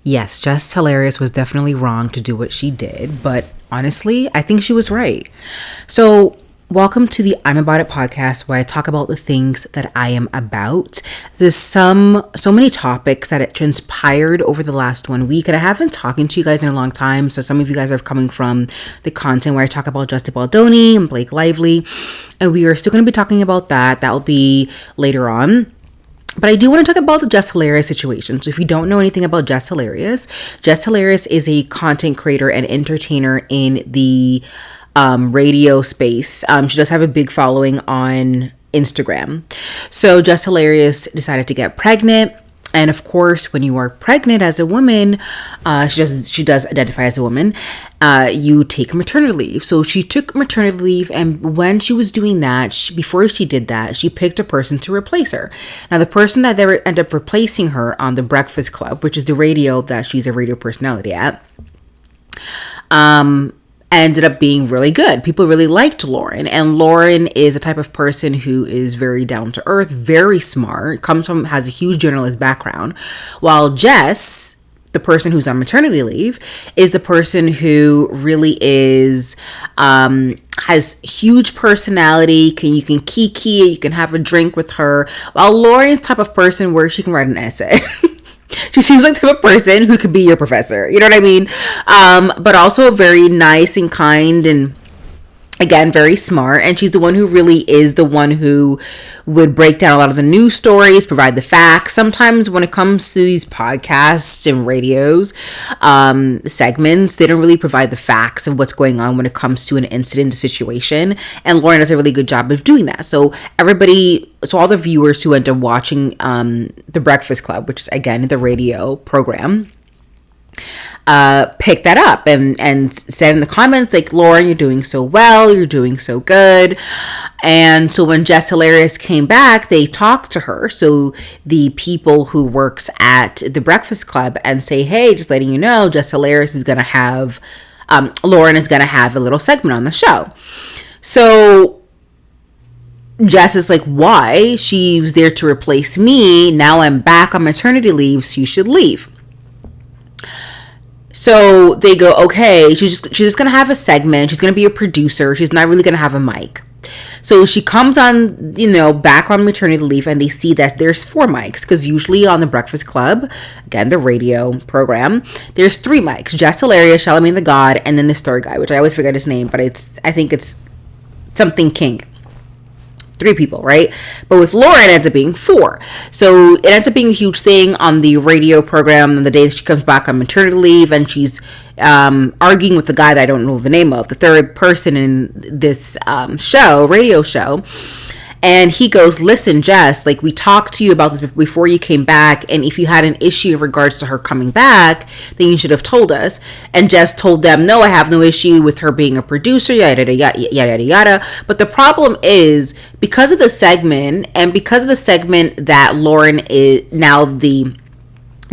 Yes, Jess Hilarious was definitely wrong to do what she did, but honestly, I think she was right. So, welcome to the I'm About It podcast, where I talk about the things that I am about. There's so many topics that it transpired over the last 1 week, and I haven't talking to you guys in a long time. So some of you guys are coming from the content where I talk about Baldoni and Blake Lively, and we are still going to be talking about that. That will be later on. But I do want to talk about the Jess Hilarious situation. So if you don't know anything about Jess Hilarious is a content creator and entertainer in the radio space. She does have a big following on Instagram. So Jess Hilarious decided to get pregnant. And of course, when you are pregnant as a woman, she does identify as a woman, you take maternity leave. So she took maternity leave, and when she was doing that, before she did that, she picked a person to replace her. Now, the person that they ended up replacing her on the Breakfast Club, which is the radio that she's a radio personality at, ended up being really good. People really liked Lauren, and Lauren is a type of person who is very down to earth, very smart, has a huge journalist background, while Jess, the person who's on maternity leave, is the person who really is has huge personality. You can kiki, you can have a drink with her, while Lauren's type of person where she can write an essay. She seems like the type of person who could be your professor. You know what I mean? But also very nice and kind, and again, very smart. And she's the one who really is the one who would break down a lot of the news stories, provide the facts. Sometimes when it comes to these podcasts and radios segments, they don't really provide the facts of what's going on when it comes to an incident, a situation. And Lauren does a really good job of doing that. So all the viewers who end up watching The Breakfast Club, which is again the radio program, picked that up and said in the comments, like, Lauren, you're doing so well, you're doing so good. And so when Jess Hilarious came back, they talked to her, so the people who works at the Breakfast Club, and say, hey, just letting you know, Jess Hilarious is gonna have Lauren is gonna have a little segment on the show. So Jess is like, why? She was there to replace me. Now I'm back on maternity leave, so you should leave. So they go, okay, she's just going to have a segment. She's going to be a producer. She's not really going to have a mic. So she comes on, back on maternity leave, and they see that there's 4 mics, because usually on the Breakfast Club, again, the radio program, there's 3 mics: Jess Hilarious, Charlamagne the God, and then this third guy, which I always forget his name, but I think it's something King. 3 people, right? But with Lauren, it ends up being 4. So it ends up being a huge thing on the radio program. And the day she comes back on maternity leave, and she's arguing with the guy that I don't know the name of, the third person in this radio show. And he goes, listen, Jess, like, we talked to you about this before you came back, and if you had an issue in regards to her coming back, then you should have told us. And Jess told them, no, I have no issue with her being a producer, yada, yada, yada, yada, yada. But the problem is, because of the segment, and because of the segment that Lauren is now the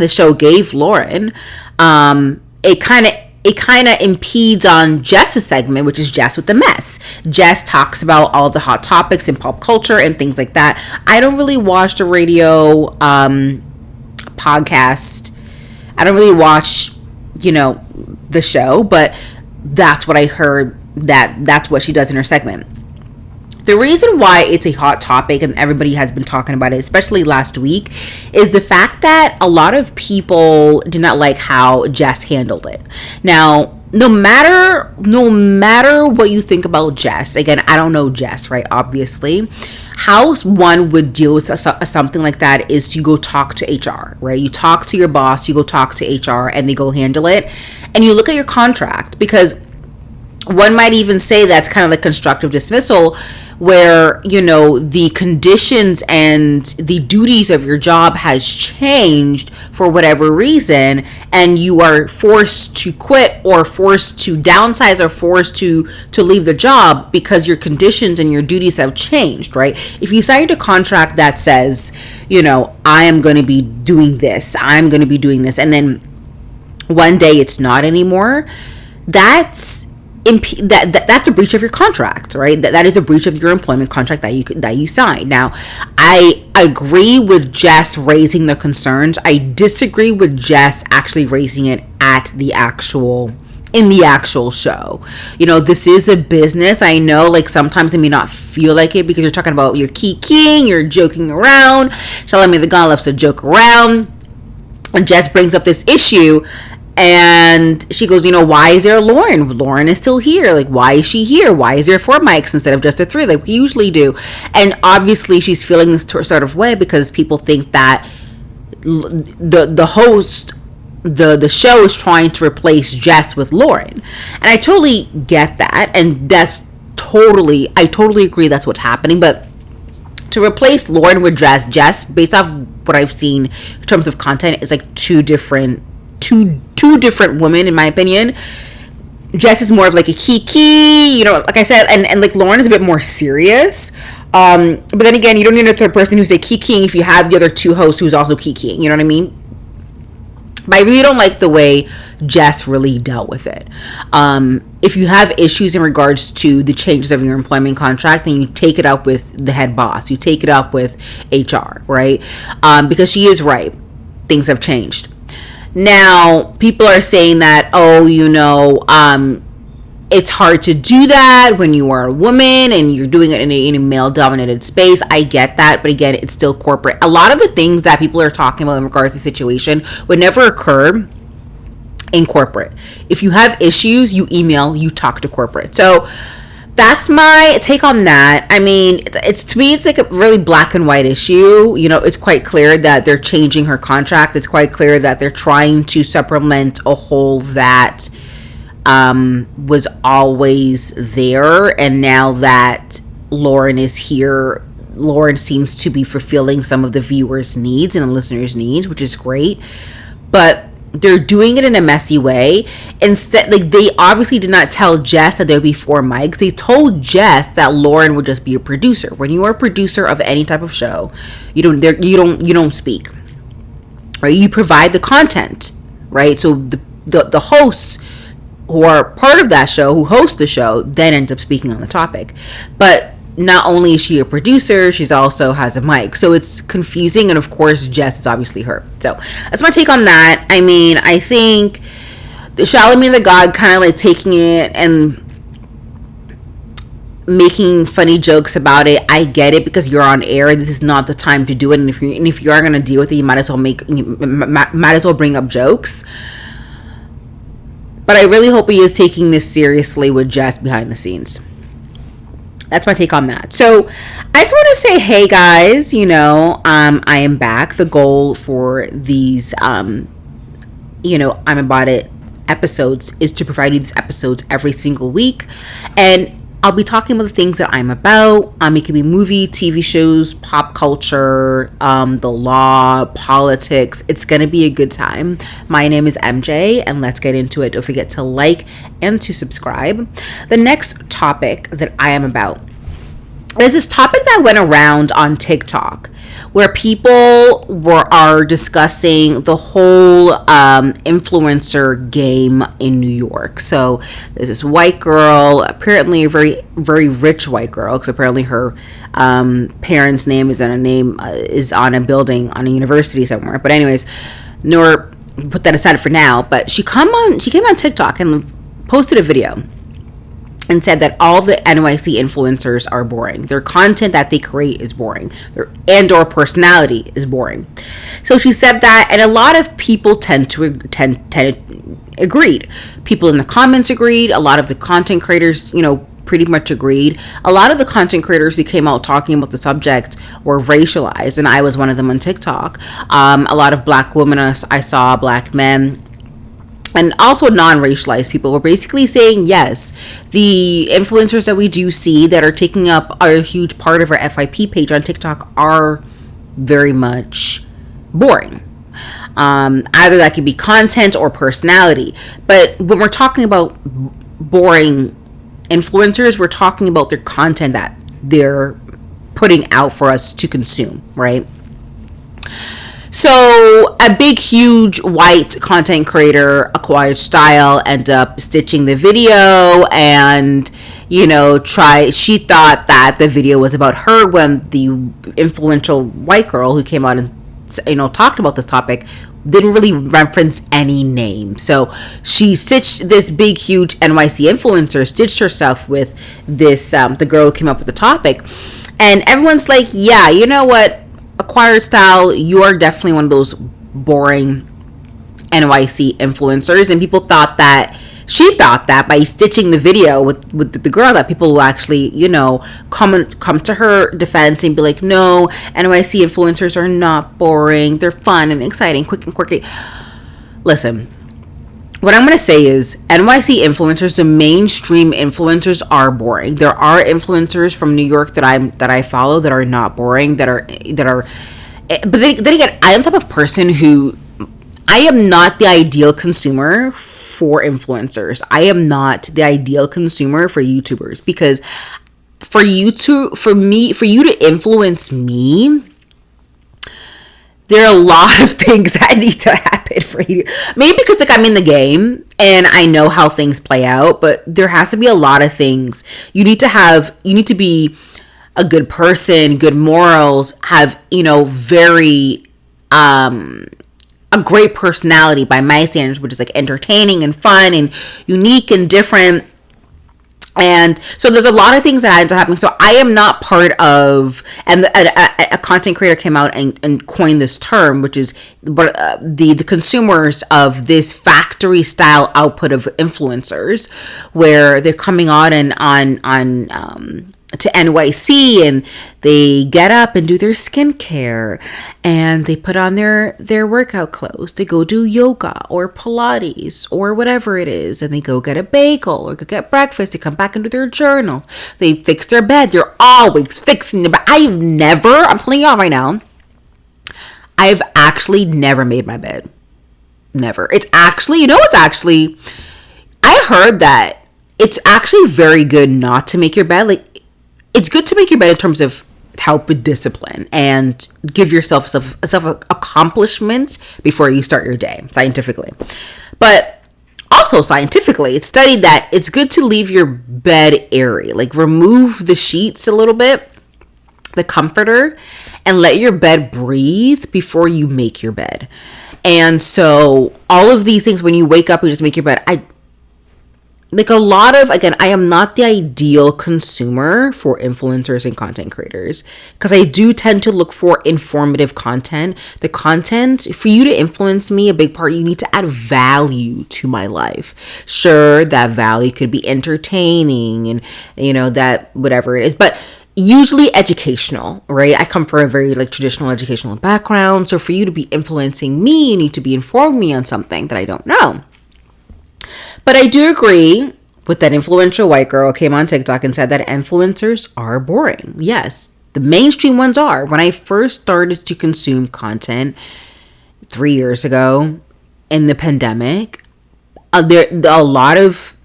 show gave Lauren, it kind of impedes on Jess's segment, which is Jess with the Mess. Jess talks about all the hot topics in pop culture and things like that. I don't really watch the radio podcast. I don't really watch, the show, but that's what I heard, that's what she does in her segment. The reason why it's a hot topic and everybody has been talking about it, especially last week, is the fact that a lot of people did not like how Jess handled it. Now, no matter what you think about Jess, again, I don't know Jess, right? Obviously, how one would deal with something like that is to go talk to HR, right? You talk to your boss, you go talk to HR, and they go handle it. And you look at your contract, because one might even say that's kind of like constructive dismissal, where, the conditions and the duties of your job has changed for whatever reason, and you are forced to quit or forced to downsize or forced to leave the job because your conditions and your duties have changed, right? If you sign a contract that says, I am going to be doing this, I'm going to be doing this, and then one day it's not anymore, that's that's a breach of your contract, right? That is a breach of your employment contract that you signed. Now, I agree with Jess raising the concerns. I disagree with Jess actually raising it in the actual show. This is a business. I know, like, sometimes it may not feel like it because you're talking about you're kikiing, you're joking around. Charlamagne the God loves to joke around. And Jess brings up this issue. And she goes, why is there Lauren? Lauren is still here. Like, why is she here? Why is there 4 mics instead of just the 3 like we usually do? And obviously she's feeling this sort of way because people think that the host, the show is trying to replace Jess with Lauren. And I totally get that. And I totally agree that's what's happening. But to replace Lauren with Jess, based off what I've seen in terms of content, is like two different women, in my opinion. Jess is more of like a kiki, like I said, and like Lauren is a bit more serious. But then again, you don't need a third person who's a kikiing if you have the other 2 hosts who's also kikiing, you know what I mean? But I really don't like the way Jess really dealt with it. If you have issues in regards to the changes of your employment contract, then you take it up with the head boss. You take it up with HR, right? Because she is right. Things have changed. Now, people are saying that, it's hard to do that when you are a woman and you're doing it in a male-dominated space. I get that, but again, it's still corporate. A lot of the things that people are talking about in regards to the situation would never occur in corporate. If you have issues, you email, you talk to corporate. So that's my take on that. I mean, to me, it's like a really black and white issue. It's quite clear that they're changing her contract. It's quite clear that they're trying to supplement a hole that was always there. And now that Lauren is here, Lauren seems to be fulfilling some of the viewers' needs and the listeners' needs, which is great. But they're doing it in a messy way. Instead, like, they obviously did not tell Jess that there would be 4 mics. They told Jess that Lauren would just be a producer. When you are a producer of any type of show, you don't speak, right? You provide the content, right? So the hosts who are part of that show, who host the show, then end up speaking on the topic. But not only is she a producer, she's also has a mic. So it's confusing. And of course, Jess is obviously her. So that's my take on that. I mean, I think the Charlamagne the God kind of like taking it and making funny jokes about it. I get it because you're on air. This is not the time to do it. And if you are going to deal with it, you might as well bring up jokes. But I really hope he is taking this seriously with Jess behind the scenes. That's my take on that. So I just want to say, hey guys, I am back. The goal for these, I'm About It episodes is to provide you these episodes every single week. And I'll be talking about the things that I'm about. It could be movie, TV shows, pop culture, the law, politics. It's going to be a good time. My name is MJ, and let's get into it. Don't forget to like and to subscribe. The next topic that I am about is this topic that went around on TikTok, where people are discussing the whole influencer game in New York. So there's this white girl, apparently a very, very rich white girl, because apparently her parents' name is on a building on a university somewhere. But anyways, nor put that aside for now. But she came on TikTok and posted a video and said that all the NYC influencers are boring. Their content that they create is boring. Their or personality is boring. So she said that, and a lot of people tend to agreed. People in the comments agreed. A lot of the content creators, pretty much agreed. A lot of the content creators who came out talking about the subject were racialized, and I was one of them on TikTok. A lot of black women I saw, black men, and also non-racialized people were basically saying, yes, the influencers that we do see that are taking up a huge part of our FYP page on TikTok are very much boring. Either that could be content or personality. But when we're talking about boring influencers, we're talking about their content that they're putting out for us to consume, right? So a big, huge white content creator, acquired style, end up stitching the video and, she thought that the video was about her when the influential white girl who came out and, talked about this topic didn't really reference any name. So she stitched this big, huge NYC influencer, stitched herself with this, the girl who came up with the topic. And everyone's like, yeah, you know what? Acquired style, you are definitely one of those boring NYC influencers. And people thought that, she thought that by stitching the video with the girl, that people will actually, come to her defense and be like, no, NYC influencers are not boring. They're fun and exciting, quick and quirky. Listen, what I'm going to say is NYC influencers, the mainstream influencers, are boring. There are influencers from New York that I follow that are not boring, that are but then again, I am the type of person who, I am not the ideal consumer for influencers. I am not the ideal consumer for YouTubers, because for you to influence me, there are a lot of things that need to happen for you. Maybe because I'm in the game and I know how things play out, but there has to be a lot of things. You need to be a good person, good morals, have, very, a great personality by my standards, which is like entertaining and fun and unique and different. And so there's a lot of things that ends up happening. So I am not part of, and a content creator came out and coined this term, which is the consumers of this factory style output of influencers, where they're coming on and on to NYC and they get up and do their skincare and they put on their workout clothes. They go do yoga or Pilates or whatever it is, and they go get a bagel or go get breakfast. They come back and do their journal. They fix their bed. They're always fixing their bed. I'm telling you all right now, I've actually never made my bed. Never. It's actually, I heard that it's actually very good not to make your bed. Like, it's good to make your bed in terms of help with discipline and give yourself accomplishments before you start your day, scientifically. But also scientifically, it's studied that it's good to leave your bed airy, like remove the sheets a little bit, the comforter, and let your bed breathe before you make your bed. And so all of these things, when you wake up and just make your bed, I am not the ideal consumer for influencers and content creators, because I do tend to look for informative content. The content, for you to influence me, a big part, you need to add value to my life. Sure, that value could be entertaining and, that whatever it is, but usually educational, right? I come from a very traditional educational background. So for you to be influencing me, you need to be informing me on something that I don't know. But I do agree with that influential white girl who came on TikTok and said that influencers are boring. Yes, the mainstream ones are. When I first started to consume content 3 years ago in the pandemic, a lot of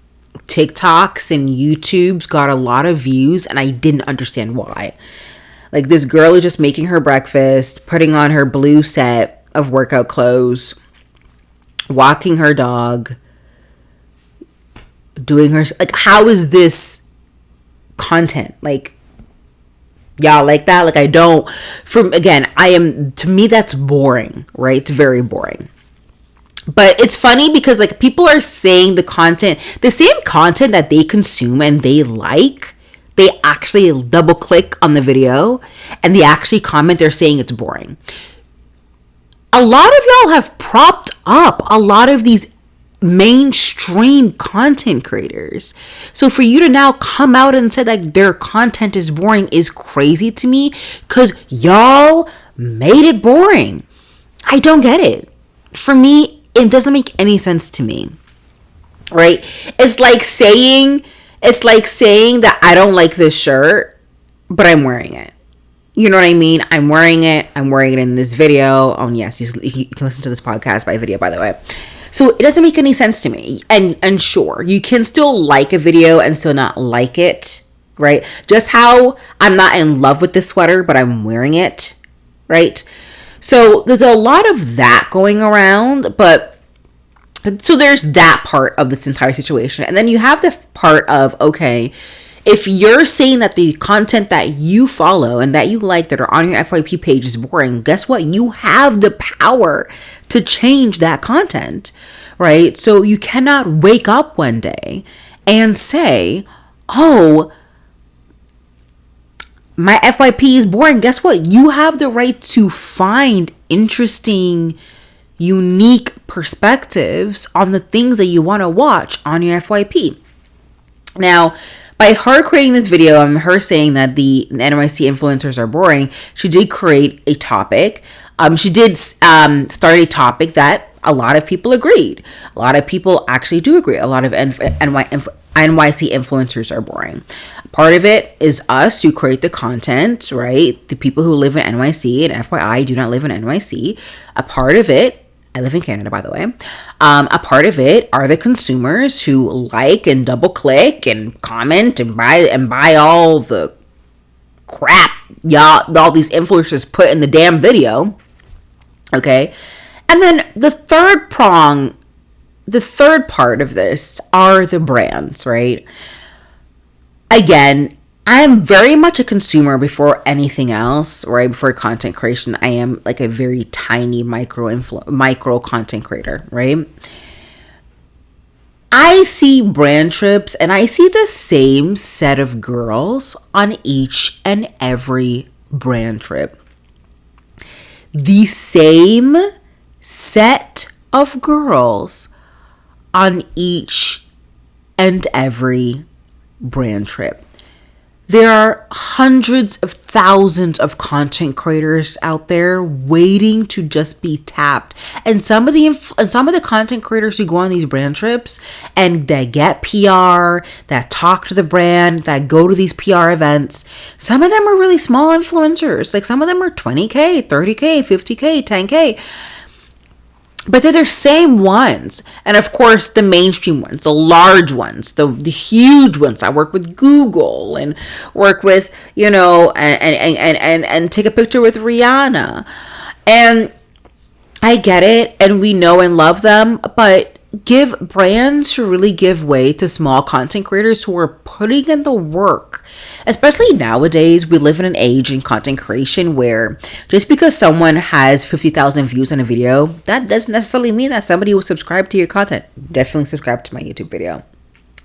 TikToks and YouTubes got a lot of views, and I didn't understand why. Like, this girl is just making her breakfast, putting on her blue set of workout clothes, walking her dog, doing her, how is this content? Y'all like that? I don't, to me, that's boring, right? It's very boring. But it's funny because people are saying the same content that they consume and they actually double click on the video and they actually comment, they're saying it's boring. A lot of y'all have propped up a lot of these mainstream content creators. So for you to now come out and say that their content is boring is crazy to me, because y'all made it boring. I don't get it. For me, it doesn't make any sense to me, right? It's like saying that I don't like this shirt, but I'm wearing it. You know what I mean? I'm wearing it in this video. Oh, yes, you can listen to this podcast by video, by the way. So it doesn't make any sense to me. And sure, you can still like a video and still not like it, right? Just how I'm not in love with this sweater, but I'm wearing it, right? So there's a lot of that going around, but so there's that part of this entire situation. And then you have the part of, okay, if you're saying that the content that you follow and that you like that are on your FYP page is boring, guess what? You have the power to change that content, right? So you cannot wake up one day and say, oh, my FYP is boring. Guess what? You have the right to find interesting, unique perspectives on the things that you want to watch on your FYP. Now, by her creating this video and her saying that the NYC influencers are boring, she did create a topic. She did start a topic that a lot of people agreed. A lot of people actually do agree. A lot of NYC influencers are boring. Part of it is us who create the content, right? The people who live in NYC, and FYI, do not live in NYC. A part of it, I live in Canada, by the way. A part of it are the consumers who like and double click and comment and buy all the crap all these influencers put in the damn video. Okay. And then the third part of this are the brands, right? Again, I am very much a consumer before anything else, right? Before content creation, I am like a very tiny micro content creator, right? I see brand trips and I see the same set of girls on each and every brand trip. The same set of girls on each and every brand trip. There are hundreds of thousands of content creators out there waiting to just be tapped. And some of the content creators who go on these brand trips and that get PR, that talk to the brand, that go to these PR events, some of them are really small influencers. Like some of them are 20K, 30K, 50K, 10K. But they're the same ones. And of course, the mainstream ones, the large ones, the huge ones. I work with Google and work with, and take a picture with Rihanna. And I get it. And we know and love them. But give brands to really give way to small content creators who are putting in the work. Especially nowadays, we live in an age in content creation where just because someone has 50,000 views on a video, that doesn't necessarily mean that somebody will subscribe to your content. Definitely subscribe to my YouTube video.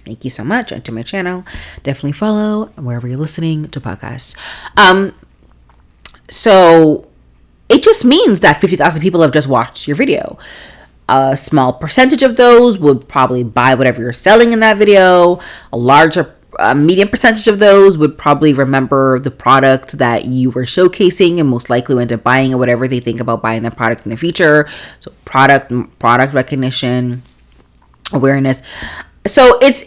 Thank you so much. And to my channel, definitely follow wherever you're listening to podcasts. So it just means that 50,000 people have just watched your video. A small percentage of those would probably buy whatever you're selling in that video. A medium percentage of those would probably remember the product that you were showcasing and most likely end up buying or whatever they think about buying that product in the future. So product recognition, awareness. So it's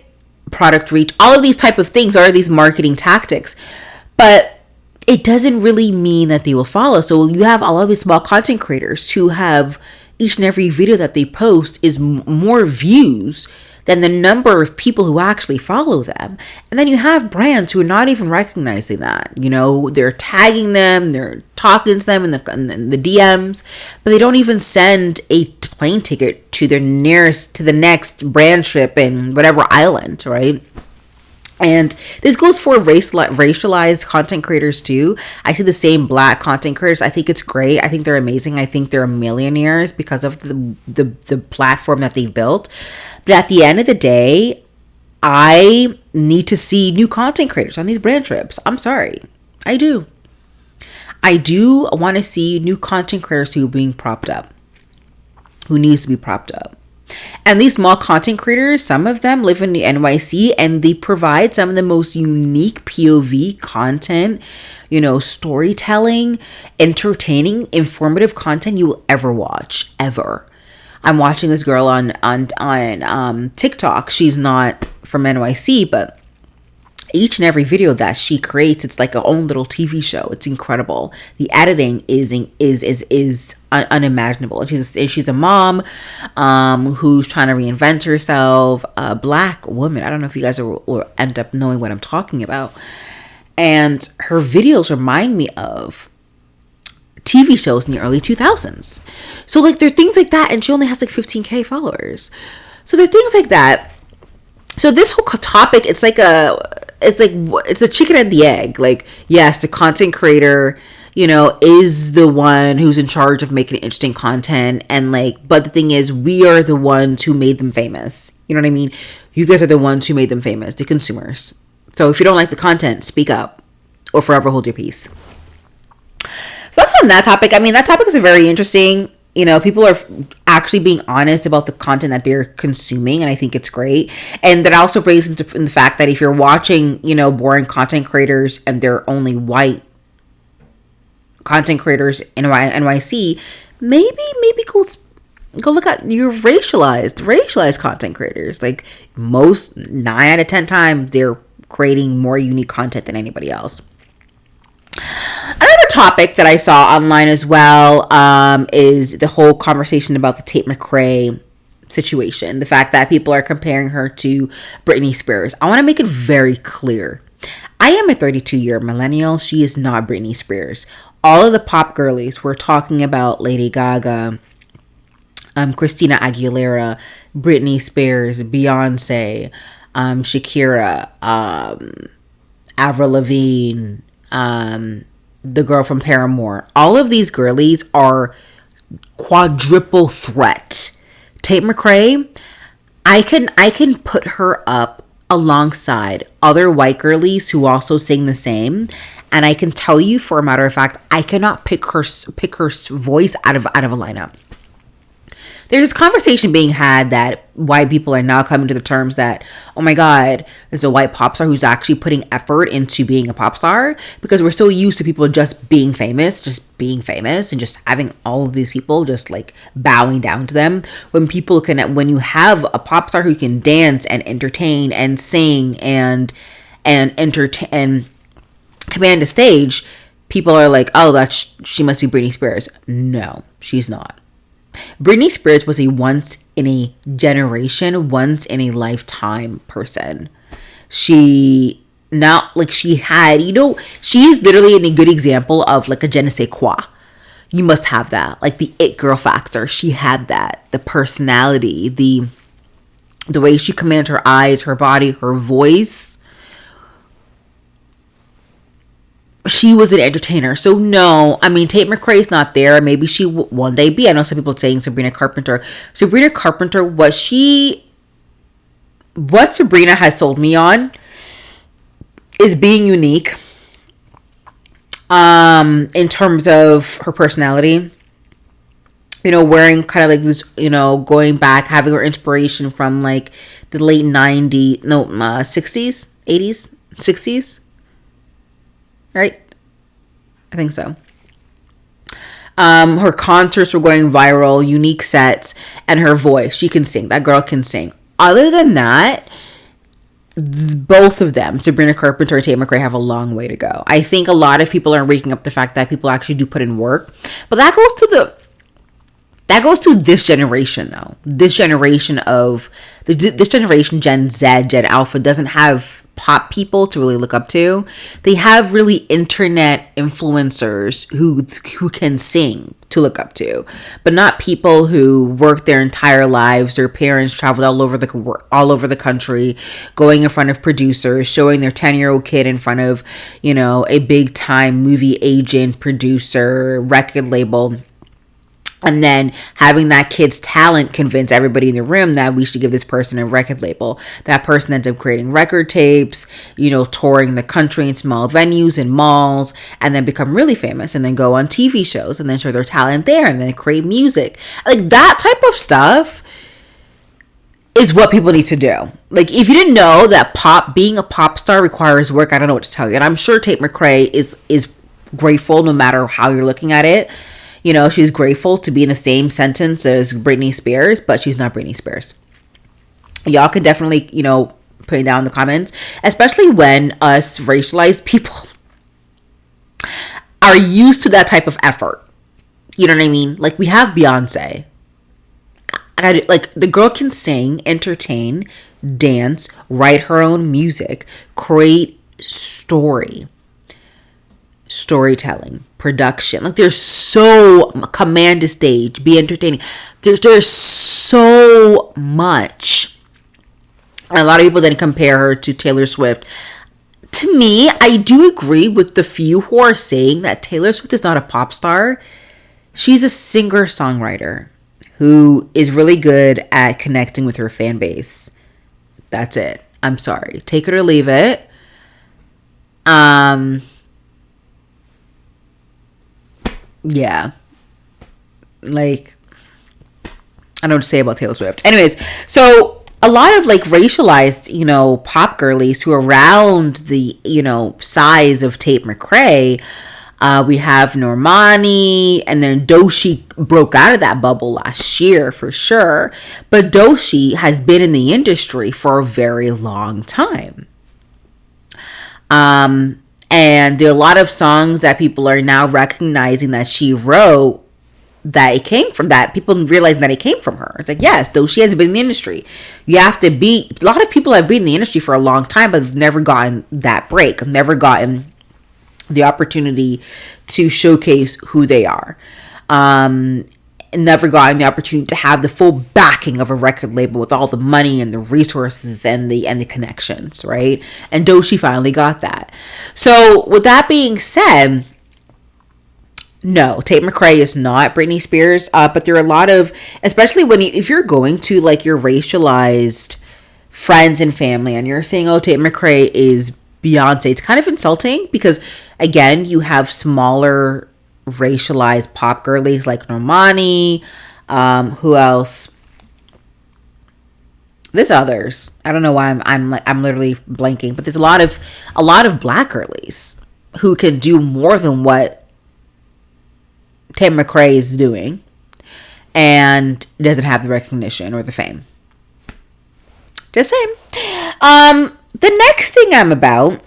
product reach. All of these type of things are these marketing tactics. But it doesn't really mean that they will follow. So you have all of these small content creators who have each and every video that they post is more views than the number of people who actually follow them. And then you have brands who are not even recognizing that. They're tagging them, they're talking to them in the DMs, but they don't even send a plane ticket to the next brand trip in whatever island, right? And this goes for racialized content creators too. I see the same Black content creators. I think it's great. I think they're amazing. I think they're millionaires because of the platform that they've built. But at the end of the day, I need to see new content creators on these brand trips. I'm sorry. I do want to see new content creators who are being propped up. Who needs to be propped up. And these small content creators, some of them live in the NYC and they provide some of the most unique POV content, storytelling, entertaining, informative content you will ever watch, ever. I'm watching this girl on TikTok. She's not from NYC, but each and every video that she creates, it's like her own little TV show. It's incredible. The editing is unimaginable. And she's a mom who's trying to reinvent herself, a Black woman. I don't know if you guys will end up knowing what I'm talking about. And her videos remind me of TV shows in the early 2000s. So like there are things like that, and she only has like 15K followers. So there are things like that. So this whole topic, it's a chicken and the egg. Like, yes, the content creator, is the one who's in charge of making interesting content, and like, but the thing is, we are the ones who made them famous. You know what I mean? You guys are the ones who made them famous, the consumers. So if you don't like the content, speak up or forever hold your peace. So that's on that topic. I mean, that topic is very interesting. People are actually being honest about the content that they're consuming, and I think it's great. And that also brings into the fact that if you're watching, boring content creators and they're only white content creators in NYC, maybe go look at your racialized content creators. Like, most 9 out of 10 times they're creating more unique content than anybody else. Another topic that I saw online as well is the whole conversation about the Tate McRae situation. The fact that people are comparing her to Britney Spears. I want to make it very clear. I am a 32-year millennial. She is not Britney Spears. All of the pop girlies were talking about Lady Gaga, Christina Aguilera, Britney Spears, Beyonce, Shakira, Avril Lavigne, the girl from Paramore. All of these girlies are quadruple threat. Tate McRae, I can put her up alongside other white girlies who also sing the same, and I can tell you for a matter of fact, I cannot pick her voice out of a lineup. There's this conversation being had that white people are now coming to the terms that, oh my God, there's a white pop star who's actually putting effort into being a pop star, because we're so used to people just being famous and just having all of these people just like bowing down to them. When you have a pop star who can dance and entertain and sing and entertain and command a stage, people are like, oh, she must be Britney Spears. No, she's not. Britney Spears was a once in a generation, once in a lifetime person. She is literally a good example of like a je ne sais quoi. You must have that, like the it girl factor. She had that, the personality, the way she commanded her eyes, her body, her voice. She was an entertainer. So no, I mean, Tate McRae's not there. Maybe she will one day be. I know some people saying Sabrina Carpenter. What Sabrina has sold me on is being unique in terms of her personality. Wearing kind of like this, going back, having her inspiration from like the late 60s, 80s, 60s. Right? I think so. Her concerts were going viral, unique sets, and her voice. She can sing. That girl can sing. Other than that, both of them, Sabrina Carpenter and Tate McRae, have a long way to go. I think a lot of people are waking up the fact that people actually do put in work. But that goes to this generation, though. This generation, Gen Z, Gen Alpha, doesn't have pop people to really look up to. They have really internet influencers who can sing to look up to, but not people who worked their entire lives. Their parents traveled all over the country, going in front of producers, showing their 10-year-old kid in front of, a big time movie agent, producer, record label. And then having that kid's talent convince everybody in the room that we should give this person a record label. That person ends up creating record tapes, touring the country in small venues and malls, and then become really famous, and then go on TV shows and then show their talent there and then create music. Like, that type of stuff is what people need to do. Like, if you didn't know that being a pop star requires work, I don't know what to tell you. And I'm sure Tate McRae is grateful, no matter how you're looking at it. She's grateful to be in the same sentence as Britney Spears, but she's not Britney Spears. Y'all can definitely, put it down in the comments, especially when us racialized people are used to that type of effort. You know what I mean? Like, we have Beyonce. Like, the girl can sing, entertain, dance, write her own music, create story. storytelling, production. Like, there's so command a stage, be entertaining. There's so much. A lot of people then compare her to Taylor Swift. To me, I do agree with the few who are saying that Taylor Swift is not a pop star. She's a singer-songwriter who is really good at connecting with her fan base. That's it. I'm sorry. Take it or leave it. Yeah. Like, I don't know what to say about Taylor Swift. Anyways, so a lot of like racialized, pop girlies who are around the, size of Tate McRae. We have Normani, and then Doechii broke out of that bubble last year for sure. But Doechii has been in the industry for a very long time. And there are a lot of songs that people are now recognizing that she wrote that it came from, that people realizing that it came from her. It's like, yes, though she has been in the industry. You have to be, a lot of people have been in the industry for a long time, but have never gotten that break. Have never gotten the opportunity to showcase who they are. Never gotten the opportunity to have the full backing of a record label with all the money and the resources and the connections, right? And Doechii finally got that. So with that being said, no, Tate McRae is not Britney Spears, but there are a lot of, especially if you're going to like your racialized friends and family and you're saying, oh, Tate McRae is Beyonce, it's kind of insulting because, again, you have smaller racialized pop girlies like Normani. Who else? There's others. I don't know why I'm literally blanking, but there's a lot of black girlies who can do more than what Tate McRae is doing and doesn't have the recognition or the fame. Just saying. The next thing I'm about,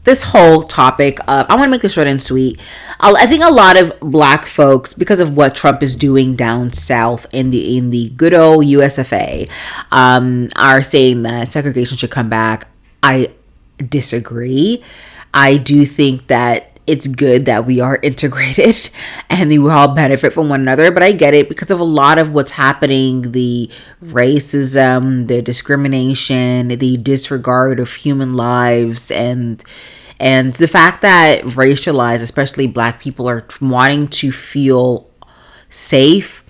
this whole topic of, I want to make this short and sweet. I think a lot of black folks, because of what Trump is doing down south in the good old USFA, are saying that segregation should come back. I disagree. I do think that it's good that we are integrated and we all benefit from one another. But I get it because of a lot of what's happening, the racism, the discrimination, the disregard of human lives, and the fact that racialized, especially black people, are wanting to feel safe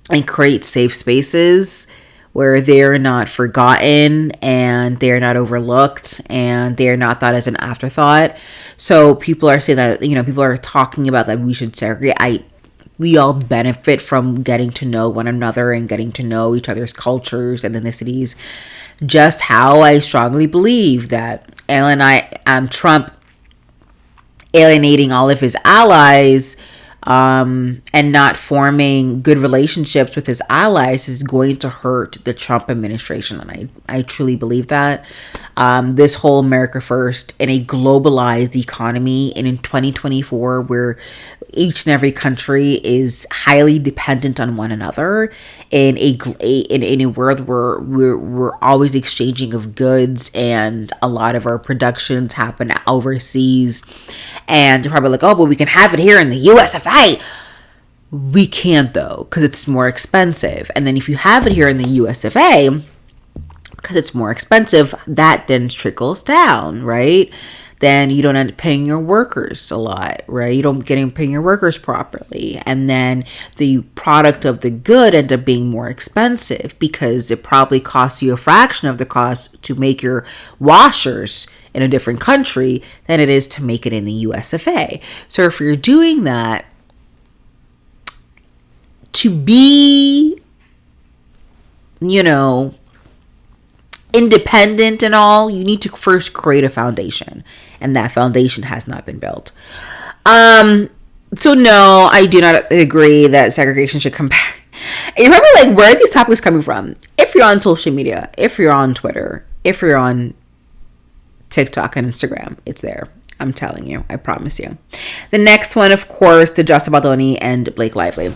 and create safe spaces where they're not forgotten and they're not overlooked and they're not thought as an afterthought. So people are saying that, people are talking about that we should segregate. We all benefit from getting to know one another and getting to know each other's cultures and ethnicities. Just how I strongly believe that Trump alienating all of his allies and not forming good relationships with his allies is going to hurt the Trump administration. And I truly believe that. This whole America First in a globalized economy and in 2024 where each and every country is highly dependent on one another in a world where we're always exchanging of goods and a lot of our productions happen overseas, and you're probably like, oh, but we can have it here in the USFA. We can't though, because it's more expensive. And then if you have it here in the USFA, because it's more expensive, that then trickles down, right? Then you don't end up paying your workers a lot, right? You don't paying your workers properly. And then the product of the good end up being more expensive because it probably costs you a fraction of the cost to make your washers in a different country than it is to make it in the USFA. So if you're doing that, to be, independent and all, you need to first create a foundation, and that foundation has not been built. So no, I do not agree that segregation should come back. And remember, like, where are these topics coming from? If you're on social media, if you're on Twitter, if you're on TikTok and Instagram, it's there. I'm telling you, I promise you. The next one, of course, the Jess Baldoni and Blake Lively.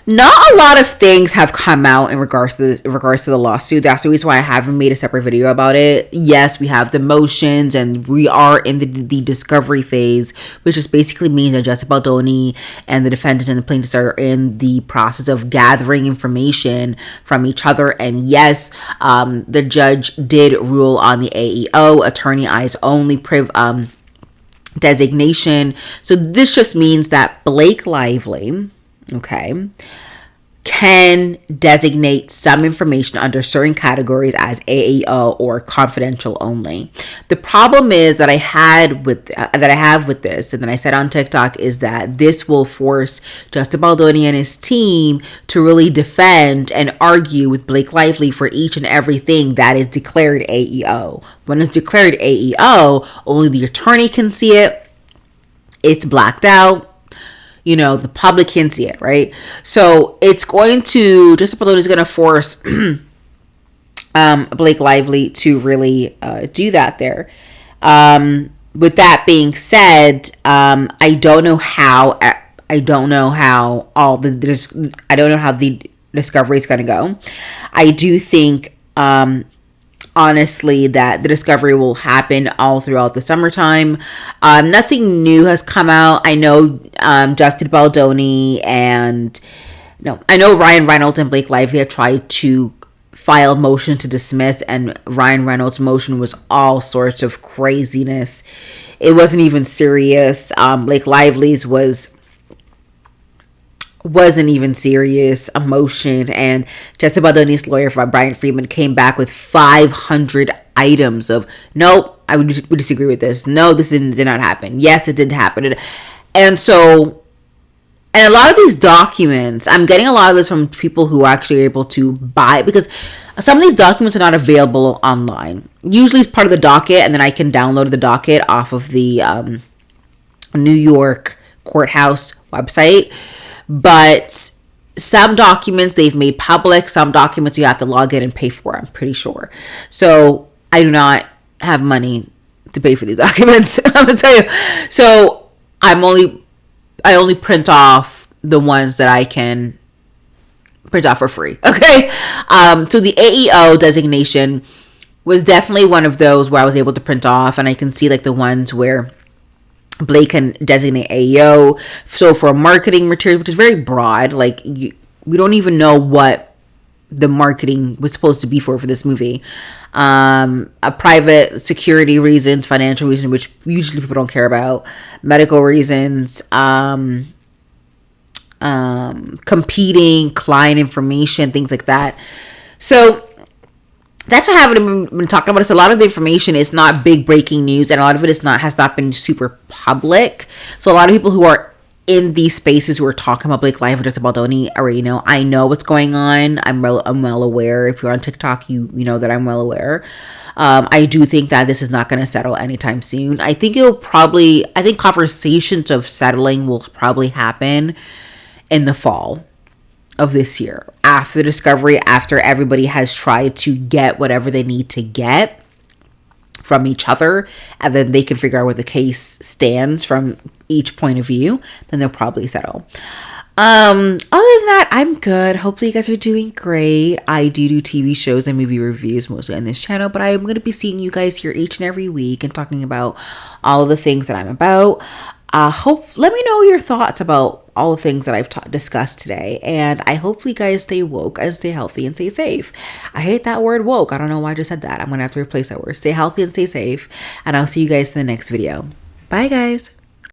Not a lot of things have come out in regards to the lawsuit. That's the reason why I haven't made a separate video about it. Yes, we have the motions and we are in the discovery phase, which just basically means that Jess Baldoni and the defendant and the plaintiffs are in the process of gathering information from each other. And yes, the judge did rule on the AEO, attorney eyes only designation. So this just means that Blake Lively, okay, can designate some information under certain categories as AEO or confidential only. The problem is that I have with this, and then I said on TikTok, is that this will force Justin Baldoni and his team to really defend and argue with Blake Lively for each and everything that is declared AEO. When it's declared AEO, only the attorney can see it. It's blacked out. You know, the public can see it, right? So it's going to, Justin Baldoni is going to force Blake Lively to really do that there. With that being said, I don't know how the discovery is going to go. I do think, honestly, that the discovery will happen all throughout the summertime. Nothing new has come out. I know Justin Baldoni I know Ryan Reynolds and Blake Lively have tried to file motion to dismiss, and Ryan Reynolds' motion was all sorts of craziness. It wasn't even serious. Blake Lively's wasn't even serious emotion, and Jess Baldoni's lawyer, Brian Friedman, came back with 500 items of nope, we disagree with this. No, this did not happen. Yes, it did happen. And a lot of these documents, I'm getting a lot of this from people who are actually able to buy, because some of these documents are not available online. Usually it's part of the docket, and then I can download the docket off of the New York courthouse website. But some documents they've made public, some documents you have to log in and pay for, I'm pretty sure. So I do not have money to pay for these documents. I'm gonna tell you. So I only print off the ones that I can print off for free. Okay. So the AEO designation was definitely one of those where I was able to print off, and I can see like the ones where Blake can designate AEO. So for marketing material, which is very broad, like we don't even know what the marketing was supposed to be for this movie. A private security reasons, financial reason, which usually people don't care about, medical reasons, competing client information, things like that. So that's what I haven't been talking about. It's a lot of the information is not big breaking news, and a lot of it has not been super public. So a lot of people who are in these spaces who are talking about Blake Lively and Justin Baldoni already know. I know what's going on. I'm well aware. If you're on TikTok, you know that I'm well aware. I do think that this is not going to settle anytime soon. I think conversations of settling will probably happen in the fall of this year, after the discovery, after everybody has tried to get whatever they need to get from each other, and then they can figure out where the case stands from each point of view, then they'll probably settle. Other than that, I'm good. Hopefully you guys are doing great. I do TV shows and movie reviews mostly on this channel, but I'm going to be seeing you guys here each and every week and talking about all of the things that I'm about. Let me know your thoughts about all the things that I've discussed today, and I hopefully you guys stay woke and stay healthy and stay safe. I hate that word woke. I don't know why I just said that. I'm gonna have to replace that word. Stay healthy and stay safe, and I'll see you guys in the next video. Bye guys.